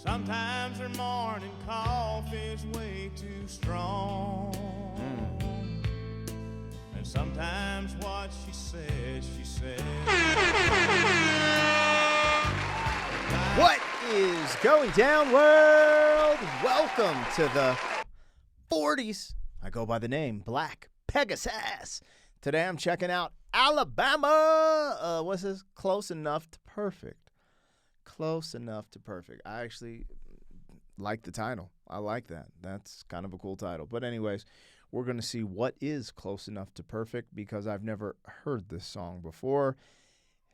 Sometimes her morning coffee's way too strong. And sometimes what she says. What is going down, world? Welcome to the 40s. I go by the name Black Pegasus. Today I'm checking out Alabama. What's this? Close Enough to Perfect. Close Enough to Perfect. I actually like the title. I like that. That's kind of a cool title. But anyways, we're going to see what is Close Enough to Perfect because I've never heard this song before.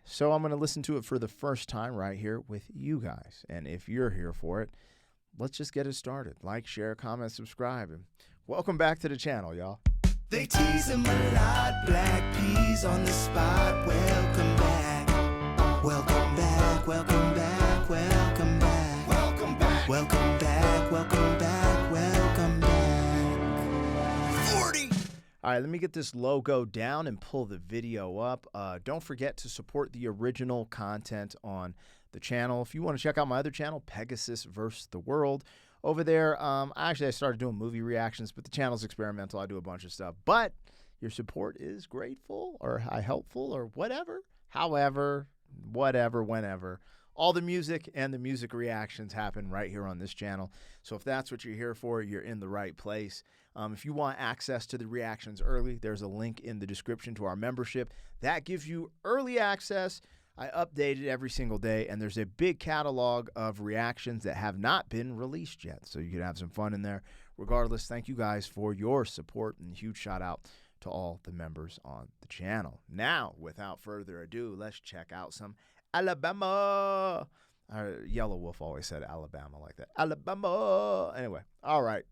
So I'm going to listen to it for the first time right here with you guys. And if you're here for it, let's just get it started. Like, share, comment, subscribe. And welcome back to the channel, y'all. They tease him a lot, black peas on the spot. Welcome back, welcome back, welcome back, welcome back, welcome back, welcome back, welcome back, welcome back. 40. All right, let me get this logo down and pull the video up. Don't forget to support the original content on the channel. If you want to check out my other channel, Pegasus vs. the World, over there, I started doing movie reactions, but the channel's experimental. I do a bunch of stuff. But your support is grateful or helpful or whatever. However, whatever, whenever. All the music and the music reactions happen right here on this channel. So if that's what you're here for, you're in the right place. If you want access to the reactions early, there's a link in the description to our membership. That gives you early access. I update it every single day, and there's a big catalog of reactions that have not been released yet. So you can have some fun in there. Regardless, thank you guys for your support, and huge shout out to all the members on the channel. Now, without further ado, let's check out some Alabama. Yellow Wolf always said Alabama like that. Alabama. Anyway, all right.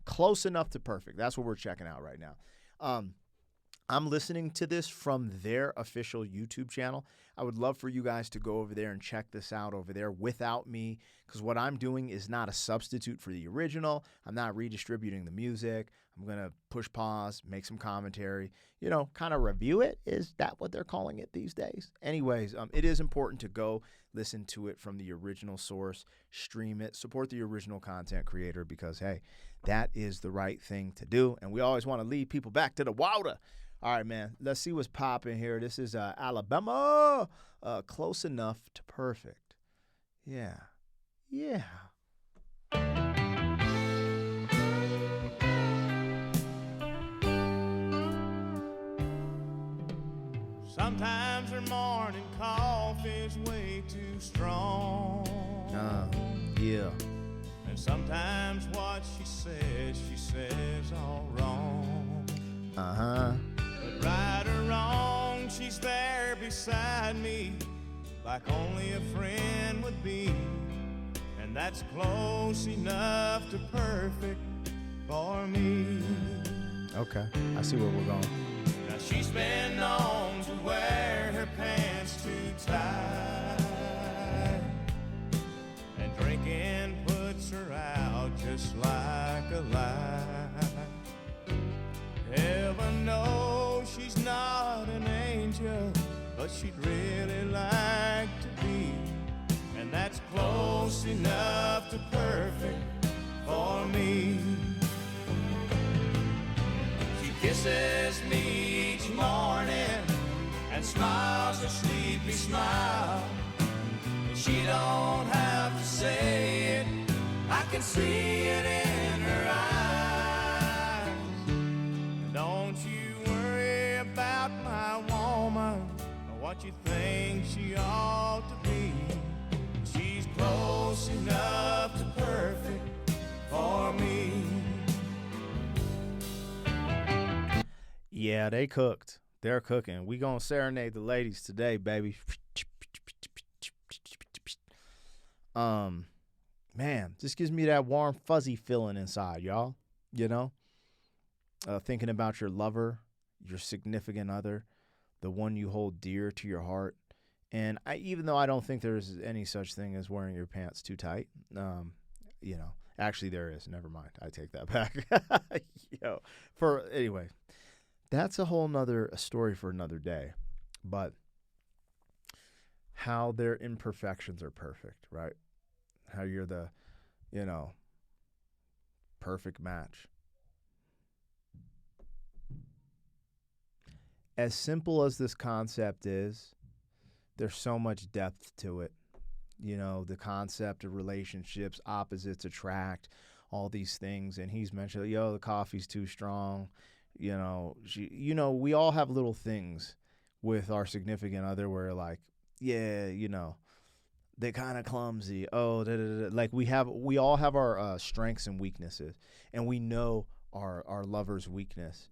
Close Enough to Perfect. That's what we're checking out right now. I'm listening to this from their official YouTube channel. I would love for you guys to go over there and check this out over there without me, because what I'm doing is not a substitute for the original. I'm not redistributing the music. I'm going to push pause, make some commentary, kind of review it. Is that what they're calling it these days? Anyways, it is important to go listen to it from the original source, stream it, support the original content creator, because, hey, that is the right thing to do. And we always want to lead people back to the water. All right, man, let's see what's popping here. This is Alabama, Close Enough to Perfect. Yeah. Sometimes her morning coffee's way too strong. Yeah. And sometimes what she says all wrong. But right or wrong, she's there beside me, like only a friend would be. And that's close enough to perfect for me. Okay, I see where we're going. Now she's been known to wear her pants too tight, and drinking puts her out just like a light. Heaven knows she's not an angel, but she'd really like to be. And that's close enough to perfect for me. She kisses me each morning and smiles a sleepy smile. And she don't have to say it, I can see it in her eyes. Don't you worry about my woman or what you think she ought to be. She's close enough to perfect for me. Yeah, they cooked. They're cooking. We gonna serenade the ladies today, baby. Man, this gives me that warm, fuzzy feeling inside, y'all. Thinking about your lover, your significant other, the one you hold dear to your heart. And even though I don't think there's any such thing as wearing your pants too tight, actually there is. Never mind. I take that back. Anyway, that's a whole nother story for another day. But how their imperfections are perfect, right? how you're the, you know, perfect match. As simple as this concept is, there's so much depth to it. You know, the concept of relationships, opposites attract, all these things. And he's mentioned, yo, the coffee's too strong. We all have little things with our significant other where like, yeah, they're kind of clumsy. Oh, da, da, da. Like we all have our strengths and weaknesses, and we know our lover's weakness,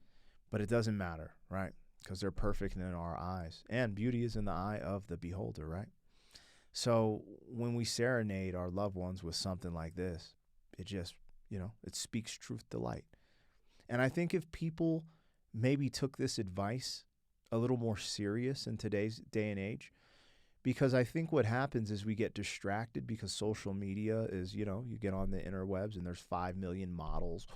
but it doesn't matter, right? Because they're perfect in our eyes, and beauty is in the eye of the beholder, right? So when we serenade our loved ones with something like this, it just, it speaks truth to light. And I think if people maybe took this advice a little more serious in today's day and age, because I think what happens is we get distracted because social media is, you get on the interwebs and there's 5 million models.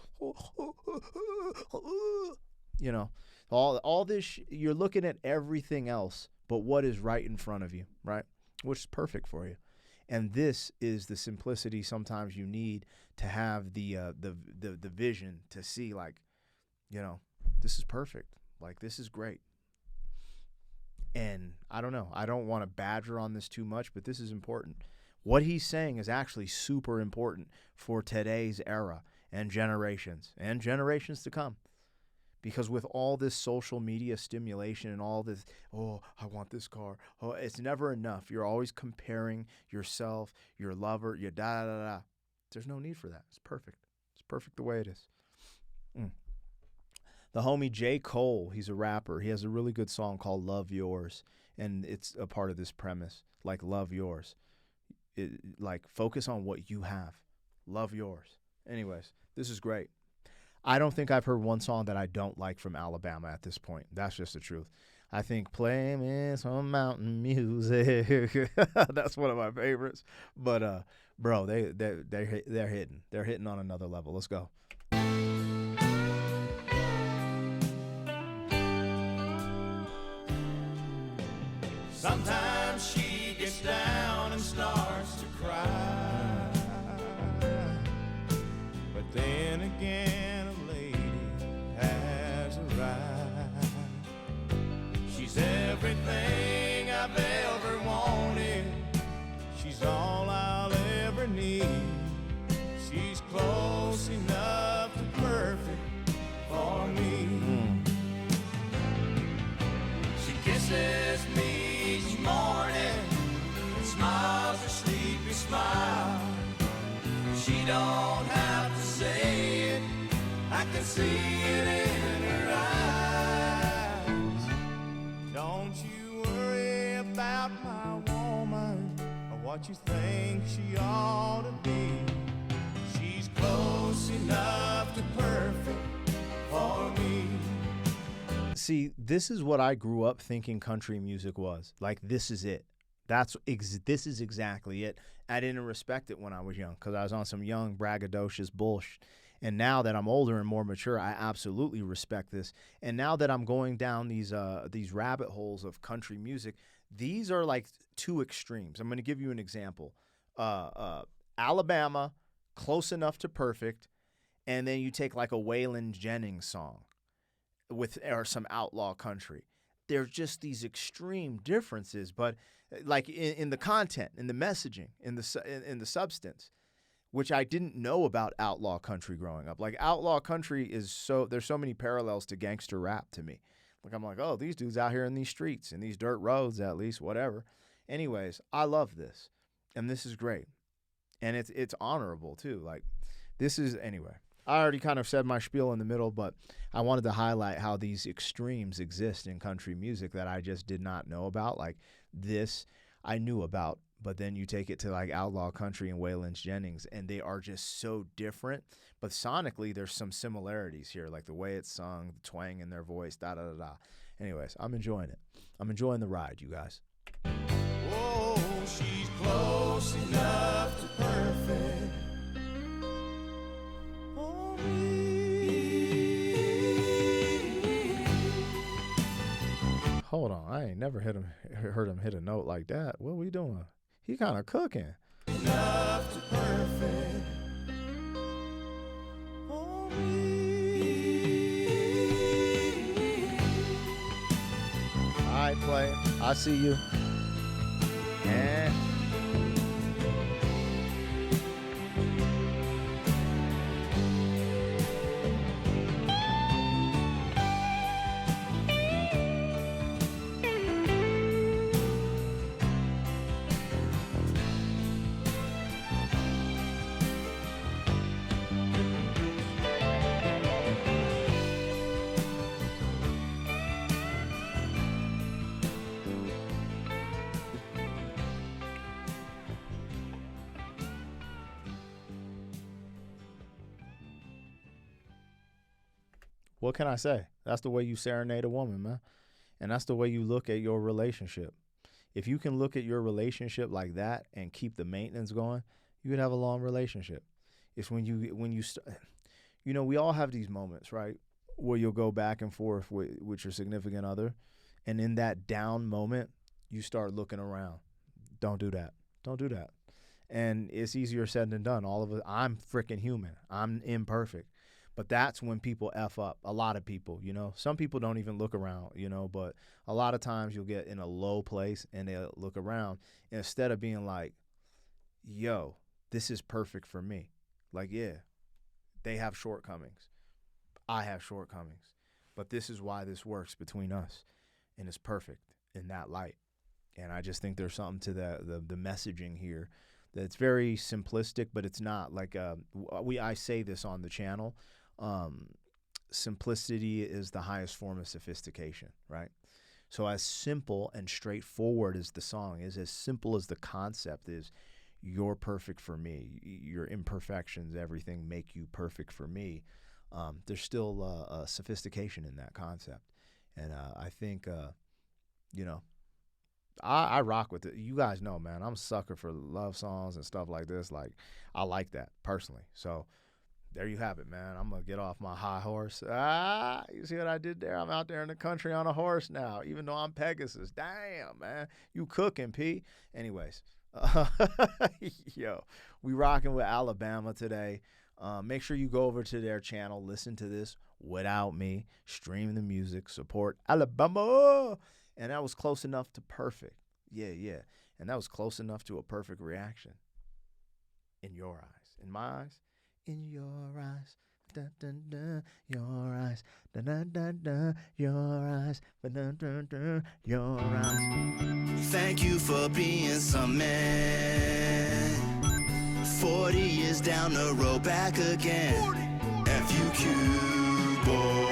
All this, you're looking at everything else but what is right in front of you, right? Which is perfect for you. And this is the simplicity sometimes you need to have the vision to see, like, this is perfect. Like, this is great. And I don't know. I don't want to badger on this too much, but this is important. What he's saying is actually super important for today's era and generations to come. Because with all this social media stimulation and all this, oh, I want this car. Oh, it's never enough. You're always comparing yourself, your lover, your da-da-da-da. There's no need for that. It's perfect. It's perfect the way it is. The homie J. Cole, he's a rapper. He has a really good song called Love Yours, and it's a part of this premise, like love yours. Like focus on what you have. Love yours. Anyways, this is great. I don't think I've heard one song that I don't like from Alabama at this point. That's just the truth. I think play me some mountain music. That's one of my favorites. But bro, they're hitting. They're hitting on another level. Let's go. Sometimes she gets down and starts to cry, but then again a lady has arrived. She's everything I've ever wanted. She's all I'll ever need. She's close enough to perfect for me. She kisses me morning and smiles a sleepy smile. She don't have to say it, I can see it in her eyes. Don't you worry about my woman or what you think she ought to be. She's close enough to perfect for me. See, this is what I grew up thinking country music was. Like, this is it. This is exactly it. I didn't respect it when I was young because I was on some young braggadocious bullshit. And now that I'm older and more mature, I absolutely respect this. And now that I'm going down these rabbit holes of country music, these are like two extremes. I'm going to give you an example. Alabama, close enough to perfect, and then you take like a Waylon Jennings song or some outlaw country. There's just these extreme differences, but like in the content, in the messaging, in the substance, which I didn't know about outlaw country growing up. Like outlaw country there's so many parallels to gangster rap to me. Like I'm like, oh, these dudes out here in these streets, in these dirt roads, at least, whatever. Anyways, I love this, and this is great, and it's honorable too. Like this is anyway. I already kind of said my spiel in the middle, but I wanted to highlight how these extremes exist in country music that I just did not know about. Like this, I knew about, but then you take it to like outlaw country and Waylon Jennings, and they are just so different. But sonically, there's some similarities here, like the way it's sung, the twang in their voice, da-da-da-da. Anyways, I'm enjoying it. I'm enjoying the ride, you guys. Oh, she's close enough to perfect. Hold on, I ain't never heard him hit a note like that. What are we doing? He kind of cooking. Enough enough to perfect for me. All right, player. I see you. And what can I say? That's the way you serenade a woman, man. And that's the way you look at your relationship. If you can look at your relationship like that and keep the maintenance going, you would have a long relationship. It's when you we all have these moments, right, where you'll go back and forth with your significant other, and in that down moment, you start looking around. Don't do that. Don't do that. And it's easier said than done. All of it. I'm freaking human. I'm imperfect. But that's when people F up. A lot of people, Some people don't even look around, but a lot of times you'll get in a low place and they'll look around. And instead of being like, yo, this is perfect for me. Like, yeah, they have shortcomings. I have shortcomings. But this is why this works between us. And it's perfect in that light. And I just think there's something to the messaging here that's very simplistic, but it's not. Like I say this on the channel. Simplicity is the highest form of sophistication, right? So as simple and straightforward as the song is, as simple as the concept is, you're perfect for me. Your imperfections, everything make you perfect for me. There's still a sophistication in that concept. And I think, I rock with it. You guys know, man, I'm a sucker for love songs and stuff like this. Like, I like that personally. So there you have it, man. I'm going to get off my high horse. You see what I did there? I'm out there in the country on a horse now, even though I'm Pegasus. Damn, man. You cooking, P. Anyways, yo, we rocking with Alabama today. Make sure you go over to their channel, listen to this without me, stream the music, support Alabama. And that was close enough to perfect. Yeah. And that was close enough to a perfect reaction. In your eyes. In my eyes. In your eyes, dun, dun, dun, your eyes, dun, dun, dun, dun, your eyes, dun, dun, dun, dun, your eyes. Thank you for being some man. 40 years down the road, back again. FUQ, boy.